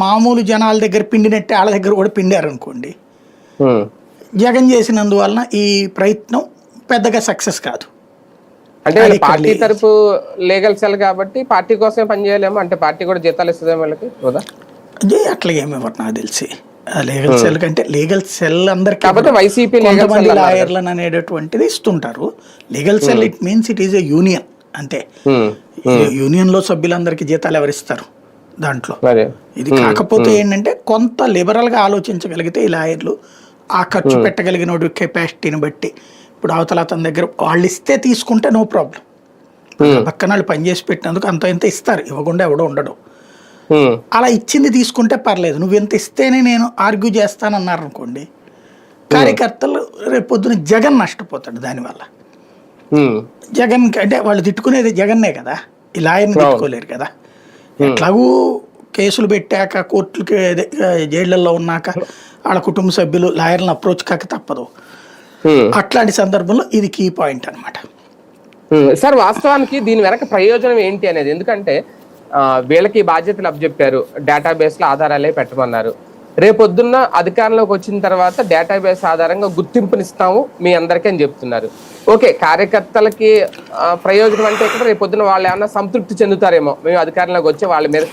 మామూలు జనాల దగ్గర పిండినట్టే వాళ్ళ దగ్గర కూడా పిండారనుకోండి, జగన్ చేసినందువలన ఈ ప్రయత్నం పెద్దగా సక్సెస్ కాదు. అంటే పార్టీ తరపు లీగల్ సెల్ కాబట్టి పార్టీ కోసమే పనిచేయలేమో, అంటే పార్టీ కూడా జీతాలు ఇస్తుందేమో వాళ్ళకి కదా. అట్లా ఏమివ్వరు నాకు తెలిసి. లీగల్ సెల్ కంటే లీగల్ సెల్ అందరికి వైసీపీ కొంతమంది లాయర్లను అనేటటువంటిది ఇస్తుంటారు. Legal sell it means it is a union అంతే. యూనియన్ లో సభ్యులందరికీ జీతాలు ఎవరిస్తారు దాంట్లో. ఇది కాకపోతే ఏంటంటే కొంత లిబరల్ గా ఆలోచించగలిగితే ఈ లాయర్లు ఆ ఖర్చు పెట్టగలిగిన కెపాసిటీని బట్టి, ఇప్పుడు అవతల అతని దగ్గర వాళ్ళు ఇస్తే తీసుకుంటే నో ప్రాబ్లం. పక్కన వాళ్ళు పనిచేసి పెట్టినందుకు అంత ఇంత ఇస్తారు, ఇవ్వకుండా ఎవడో ఉండడు. అలా ఇచ్చింది తీసుకుంటే పర్లేదు, నువ్వు ఎంత ఇస్తేనే నేను ఆర్గ్యూ చేస్తానన్నారు అనుకోండి, కార్యకర్తలు రేపొద్దున జగన్ నష్టపోతాడు దానివల్ల. జగన్ అంటే వాళ్ళు తిట్టుకునేది జగన్నే కదా, ఈ లాయర్ని తిట్టుకోలేరు కదా. ఎట్లాగూ కేసులు పెట్టాక కోర్టులకి జైళ్లలో ఉన్నాక వాళ్ళ కుటుంబ సభ్యులు లాయర్లను అప్రోచ్ కాక తప్పదు. అట్లాంటి సందర్భంలో ఇది కీ పాయింట్ అనమాట. సార్ వాస్తవానికి దీని వెనక ప్రయోజనం ఏంటి అనేది, ఎందుకంటే వీళ్ళకి బాధ్యతలు అప్పచెప్పారు, డేటాబేస్ లో ఆధారాలే పెట్టమన్నారు. రేపొద్దున్న అధికారంలోకి వచ్చిన తర్వాత డేటాబేస్ ఆధారంగా గుర్తింపునిస్తాము మీ అందరికీ అని చెప్తున్నారు. ఓకే, కార్యకర్తలకి ప్రయోజనం అంటే ఇక్కడ రేపొద్దున వాళ్ళు ఏమన్నా సంతృప్తి చెందుతారేమో, మేము అధికారంలోకి వచ్చి వాళ్ళ మీద